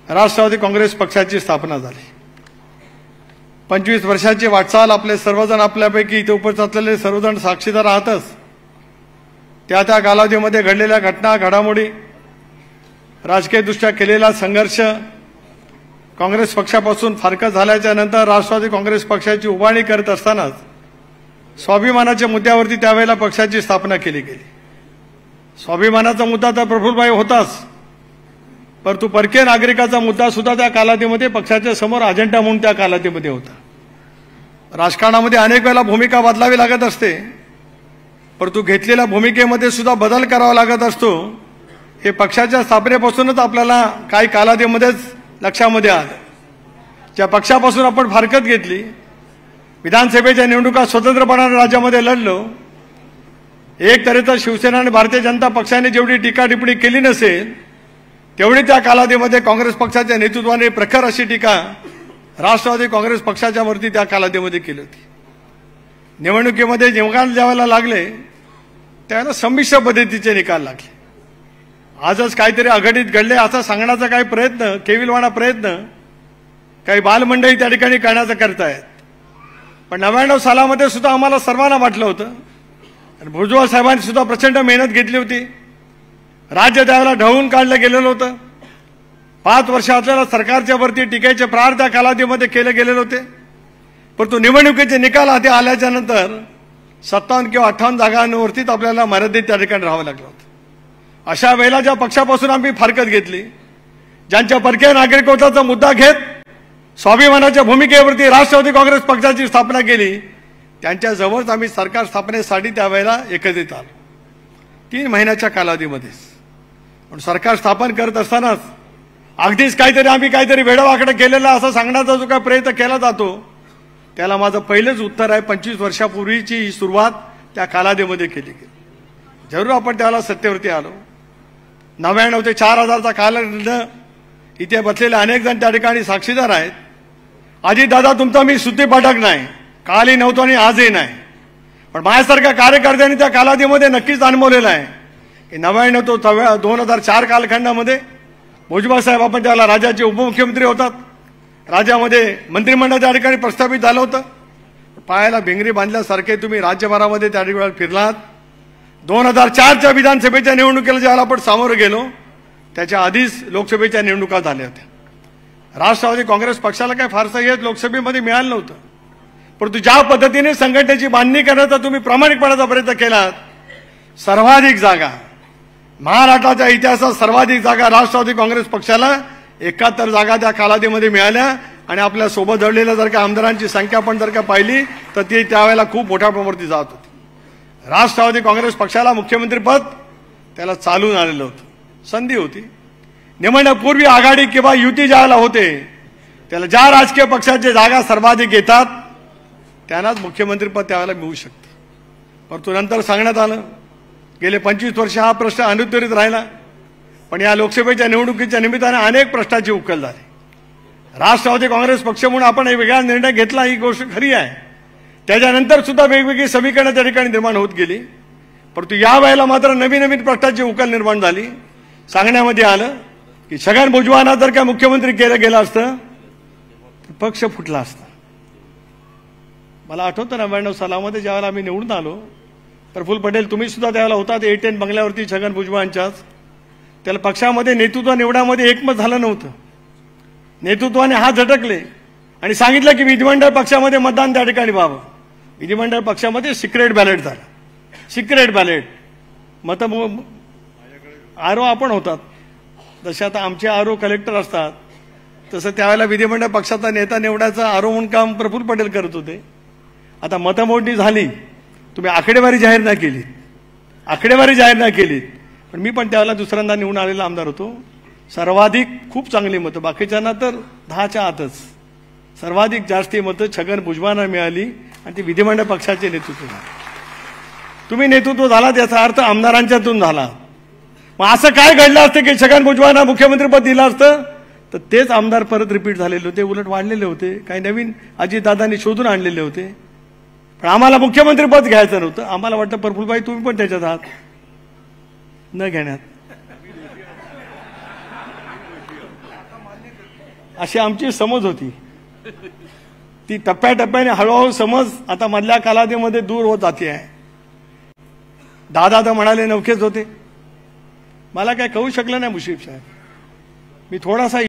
राष्ट्रवादी काँग्रेस पक्षाची स्थापना झाली। 25 वर्षाची वाटचाल आपले सर्वजण आपल्यापैकी इथे उपस्थित असलेले सर्वजण साक्षीदार आहातच। त्या कालावधीमध्ये घडलेल्या घटना घडामोडी, राजकीयदृष्ट्या केलेला संघर्ष, काँग्रेस पक्षापासून फारकत झाल्याच्या नंतर राष्ट्रवादी काँग्रेस पक्षाची उभारणी करत असतानाच स्वाभिमानाच्या मुद्द्यावरती त्यावेळेला पक्षाची स्थापना केली गेली। स्वाभिमानाचा मुद्दा तर प्रफुल्लभाई होताच, परंतु परकीय नागरिकाचा मुद्दा सुद्धा त्या कालावधीमध्ये पक्षाच्या समोर अजेंडा म्हणून त्या कालावधीमध्ये होता। राजकारणामध्ये अनेक वेळेला भूमिका बदलावी लागत असते, परंतु घेतलेल्या भूमिकेमध्ये सुद्धा बदल करावा लागत असतो। हे पक्षाच्या स्थापनेपासूनच आपल्याला काही कालावधीमध्येच लक्षामध्ये आलं। ज्या पक्षापासून आपण फारकत घेतली, विधानसभेच्या निवडणुका स्वतंत्रपणाने राज्यामध्ये लढलो, एक तऱ्हेचा शिवसेना आणि भारतीय जनता पक्षाने जेवढी टीका टिप्पणी केली नसेल तेवढी त्या कालावधीमध्ये काँग्रेस पक्षाच्या नेतृत्वाने प्रखर अशी टीका राष्ट्रवादी काँग्रेस पक्षाच्या वरती त्या कालावधीमध्ये केली होती। निवडणुकीमध्ये निकाल द्यायला लागले त्यावेळेला संमिश्र पद्धतीचे निकाल लागले। आजच काहीतरी अघटित घडले असा सांगण्याचा काही प्रयत्न, केविलवाणा प्रयत्न काही बालमंडळी त्या ठिकाणी करण्याचा करतायत। पण 99 सालामध्ये सुद्धा आम्हाला सर्वांना वाटलं होतं आणि भुजबळ साहेबांनी सुद्धा प्रचंड मेहनत घेतली होती। राज्य त्यावेळेला ढवळून काढलं गेलेलं होतं। 5 वर्ष असलेल्या सरकारच्या वरती टीकेचे प्रहार त्या कालावधीमध्ये केले गेलेले होते, परंतु निवडणुकीचे निकाल हाती आल्याच्या नंतर 57 किंवा 58 जागांवरतीच आपल्याला मर्यादित त्या ठिकाणी राहावं लागलं होतं। अशा वेळेला ज्या पक्षापासून आम्ही फारकत घेतली, ज्यांच्या परकीय नागरिकत्वाचा मुद्दा घेत स्वाभिमानाच्या भूमिकेवरती राष्ट्रवादी काँग्रेस पक्षाची स्थापना केली, त्यांच्याजवळच आम्ही सरकार स्थापनेसाठी त्यावेळेला एकत्रित आलो 3 महिन्याच्या कालावधीमध्येच। पण सरकार स्थापन करत असतानाच अगदीच आम्ही काहीतरी वेडावाकडं केलेला असं सांगण्याचा जो काही प्रयत्न केला जातो, त्याला माझं पहिलेच उत्तर आहे, 25 वर्षापूर्वीची ही सुरुवात त्या कालावधीमध्ये केली गेली। जरूर आपण त्याला सत्तेवरती आलो। 99 ते 4000चा कालखंड इथे बसलेले अनेक जण त्या ठिकाणी साक्षीदार आहेत। अजितदादा तुमचा मी सुट्टीपाठक नाही, कालही नव्हतो आणि आजही नाही, पण माझ्यासारख्या कार्यकर्त्यांनी त्या कालावधीमध्ये नक्कीच अनुभवलेलं आहे की 99 तो 2004 कालखंडामध्ये भुजबळ साहेब आपण त्याला राज्याचे उपमुख्यमंत्री होतात। राज्यामध्ये मंत्रिमंडळ त्या ठिकाणी प्रस्थापित झालं होतं। पायाला भिंगरी बांधल्यासारखे तुम्ही राज्यभरामध्ये त्या ठिकाणी फिरलात। 2004च्या विधानसभेच्या निवडणुकीला ज्याला आपण सामोरं गेलो त्याच्या आधीच लोकसभेच्या निवडणुका झाल्या होत्या। राष्ट्रवादी काँग्रेस पक्षाला काय फारसं यश लोकसभेमध्ये मिळालं नव्हतं, परंतु ज्या पद्धतीने संघटनेची बांधणी करण्याचा तुम्ही प्रामाणिकपणाचा प्रयत्न केलात, सर्वाधिक जागा महाराष्ट्राच्या इतिहासात सर्वाधिक जागा राष्ट्रवादी काँग्रेस पक्षाला 71 जागा त्या कालावधीमध्ये मिळाल्या आणि आपल्या सोबत जडलेल्या जर का आमदारांची संख्या पण जर का पाहिली तर ती त्यावेळेला खूप मोठ्या प्रमाणावरती जात होती। राष्ट्रवादी काँग्रेस पक्षाला मुख्यमंत्रीपद त्याला चालून आलेलं होतं, संधी होती। निवडणुकीपूर्वी आघाडी किंवा युती ज्याला होते त्याला ज्या राजकीय पक्षाचे जागा सर्वाधिक येतात त्यांनाच मुख्यमंत्रीपद त्यावेळेला मिळू शकते, परंतु नंतर सांगण्यात आलं गेले 25 वर्ष हा प्रश्न अनुत्तरित राहिला। पण या लोकसभेच्या निवडणुकीच्या निमित्ताने अनेक प्रश्नाची उकल झाली। राष्ट्रवादी काँग्रेस पक्ष म्हणून आपण एक वेगळा निर्णय घेतला, ही गोष्ट खरी आहे। त्याच्यानंतर सुद्धा वेगवेगळी समीकरणं त्या ठिकाणी निर्माण होत गेली, परंतु या वेळेला मात्र नवीन प्रश्नाची उकल निर्माण झाली। सांगण्यामध्ये आलं की छगन भुजबळांना जर का मुख्यमंत्री केलं गेलं असतं तर पक्ष फुटला असता। मला आठवतं 99 सालामध्ये ज्यावेळेला आम्ही निवडून आलो, प्रफुल्ल पटेल तुम्ही सुद्धा त्यावेळेला होतात A10 बंगल्यावरती छगन भुजबळांच्याच, त्याला पक्षामध्ये नेतृत्व निवडामध्ये एकमत झालं नव्हतं। नेतृत्वाने हात झटकले आणि सांगितलं की विधिमंडळ पक्षामध्ये मतदान त्या ठिकाणी व्हावं। विधिमंडळ पक्षामध्ये सिक्रेट बॅलेट झालं, सिक्रेट बॅलेट मत आरो आपण होतात, जसे आता आमचे आरो कलेक्टर असतात तसं त्यावेळेला विधिमंडळ पक्षाचा नेता निवडायचा आरो म्हणून काम प्रफुल्ल पटेल करत होते। आता मतमोजणी झाली, तुम्ही आकडेवारी जाहीर नाही केली, आकडेवारी जाहीर नाही केली, पण मी पण त्यावेळेला दुसऱ्यांदा निवडून आलेला आमदार होतो। सर्वाधिक खूप चांगली मतं, बाकीच्यांना तर 10च्या आतच, सर्वाधिक जास्ती मतं छगन भुजबळांना मिळाली आणि ती विधिमंडळ पक्षाचे नेतृत्व झाले। तुम्ही नेतृत्व झालात याचा अर्थ आमदारांच्यातून झाला। मग असं काय घडलं असतं की छगन भुजबळांना मुख्यमंत्रीपद दिलं असतं तर तेच आमदार परत रिपीट झालेले होते, उलट वाढलेले होते, काही नवीन अजितदादांनी शोधून आणलेले होते। पण आम्हाला मुख्यमंत्रीपद घ्यायचं नव्हतं। आम्हाला वाटतं प्रफुल्लभाई तुम्ही पण त्याच्यात आहात न घेण्यात। अशी आमची समज होती. ती टप्प्याटप्प्याने हळूहळू समज आता मधल्या कालावधीमध्ये दूर होत जाते आहे. दादा तर म्हणाले नौकेच होते. मला काय कळू शकलं नाही मुश्रीफ साहेब. मी थोडासा